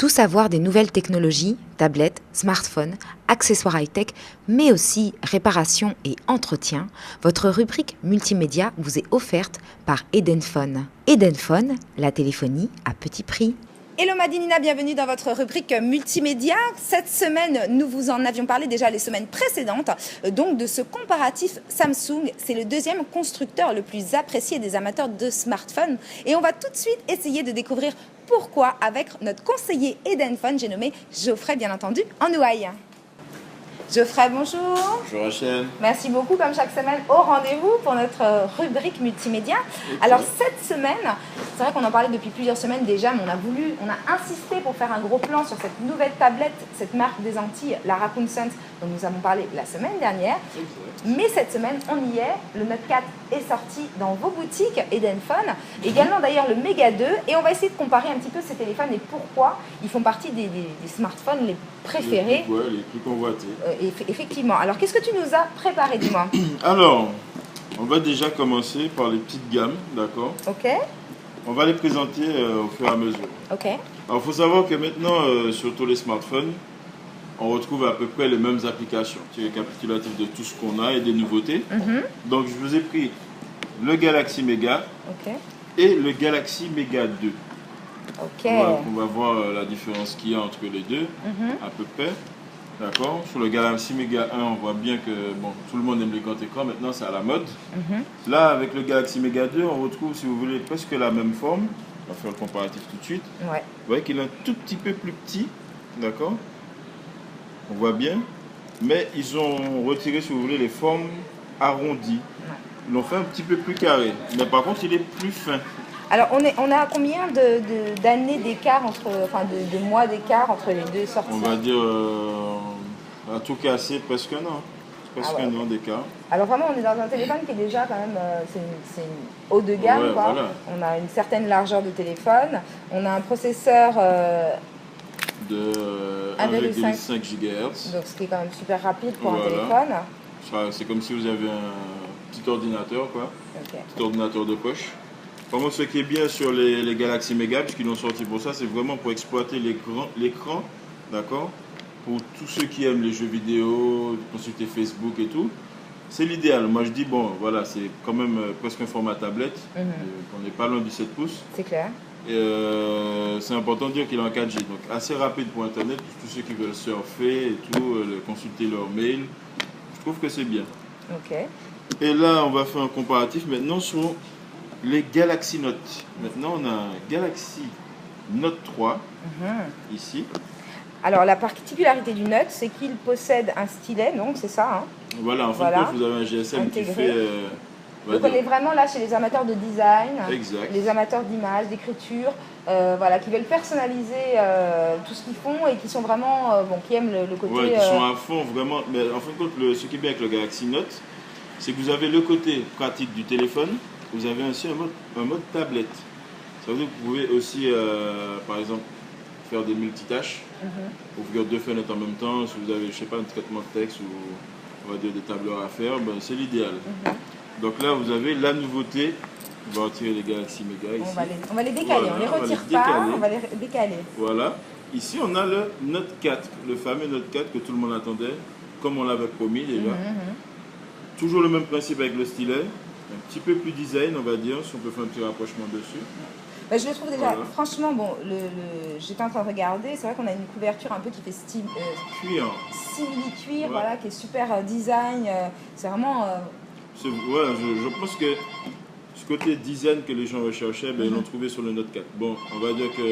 Tout savoir des nouvelles technologies, tablettes, smartphones, accessoires high-tech, mais aussi réparation et entretien, votre rubrique multimédia vous est offerte par Edenphone. Edenphone, la téléphonie à petit prix. Hello Madinina, bienvenue dans votre rubrique multimédia. Cette semaine, nous vous en avions parlé déjà les semaines précédentes, donc de ce comparatif Samsung. C'est le deuxième constructeur le plus apprécié des amateurs de smartphones. Et on va tout de suite essayer de découvrir pourquoi avec notre conseiller Edenphone, j'ai nommé Geoffrey, bien entendu, en ouaille. Geoffrey, bonjour. Bonjour Rachel. Merci beaucoup, comme chaque semaine, au rendez-vous pour notre rubrique multimédia. Alors cette semaine, c'est vrai qu'on en parlait depuis plusieurs semaines déjà, mais on a insisté pour faire un gros plan sur cette nouvelle tablette, cette marque des Antilles, la Raccoon Sense, dont nous avons parlé la semaine dernière. Mais cette semaine, on y est. Le Note 4 est sorti dans vos boutiques Edenphone, également d'ailleurs le Mega 2, et on va essayer de comparer un petit peu ces téléphones et pourquoi ils font partie des smartphones les préférés. Les plus convoités. Effectivement. Alors, qu'est-ce que tu nous as préparé, dis-moi? Alors, on va déjà commencer par les petites gammes, d'accord? Ok. On va les présenter au fur et à mesure. Ok. Alors, il faut savoir que maintenant, sur tous les smartphones, on retrouve à peu près les mêmes applications. C'est récapitulatif de tout ce qu'on a et des nouveautés. Donc, je vous ai pris le Galaxy Mega et le Galaxy Mega 2. Ok. On va voir la différence qu'il y a entre les deux, à peu près. D'accord. Sur le Galaxy Mega 1, on voit bien que tout le monde aime les grands écrans. Maintenant, c'est à la mode. Là, avec le Galaxy Mega 2, on retrouve, si vous voulez, presque la même forme. On va faire le comparatif tout de suite. Ouais. Vous voyez qu'il est un tout petit peu plus petit. D'accord. On voit bien. Mais ils ont retiré, si vous voulez, les formes arrondies. Ils l'ont fait un petit peu plus carré. Mais par contre, il est plus fin. Alors, on a combien d'années d'écart, de mois d'écart entre les deux sorties? On va dire, à tout casser, presque un an. Presque un an d'écart. Alors vraiment, on est dans un téléphone qui est déjà quand même, c'est une haut de gamme. Ouais, quoi. Voilà. On a une certaine largeur de téléphone. On a un processeur de 1,5 GHz. Donc ce qui est quand même super rapide pour un Voilà. téléphone. C'est comme si vous avez un petit ordinateur, quoi. Petit ordinateur de poche. Vraiment, ce qui est bien sur les Galaxy Mega, puisqu'ils l'ont sorti pour ça, c'est vraiment pour exploiter l'écran, d'accord? Pour tous ceux qui aiment les jeux vidéo, consulter Facebook et tout. C'est l'idéal. Moi, je dis, bon, voilà, c'est quand même presque un format tablette. On n'est pas loin du 7 pouces. C'est clair. C'est important de dire qu'il est en 4G, donc assez rapide pour Internet, pour tous ceux qui veulent surfer et tout, consulter leur mail. Je trouve que c'est bien. Ok. Et là, on va faire un comparatif maintenant sur les Galaxy Note. Maintenant, on a un Galaxy Note 3 ici. Alors, la particularité du Note, c'est qu'il possède un stylet, donc c'est ça. Hein. Voilà, en fin de compte, vous avez un GSM intégré. qui fait... donc on est vraiment là chez les amateurs de design, exact. les amateurs d'image, d'écriture, qui veulent personnaliser tout ce qu'ils font et qui sont vraiment, qui aiment le côté... Ouais, qui sont à fond, vraiment. Mais en fin de compte, ce qui est bien avec le Galaxy Note, c'est que vous avez le côté pratique du téléphone, vous avez aussi un mode tablette. Ça veut dire que vous pouvez aussi, par exemple, faire des multitâches, ouvrir deux fenêtres en même temps. Si vous avez, je sais pas, un traitement de texte ou on va dire des tableurs à faire, c'est l'idéal. Donc là, vous avez la nouveauté. On va retirer les Galaxy Mega ici. On va les décaler, voilà, on les retire pas, on va les décaler. Voilà. Ici, on a le Note 4, le fameux Note 4 que tout le monde attendait, comme on l'avait promis déjà. Toujours le même principe avec le stylet, un petit peu plus design, on va dire, si on peut faire un petit rapprochement dessus. Je le trouve déjà, franchement, j'étais en train de regarder, c'est vrai qu'on a une couverture un peu qui fait simili-cuir, voilà, qui est super design, c'est vraiment... je pense que ce côté design que les gens recherchaient, ils l'ont trouvé sur le Note 4. Bon, on va dire que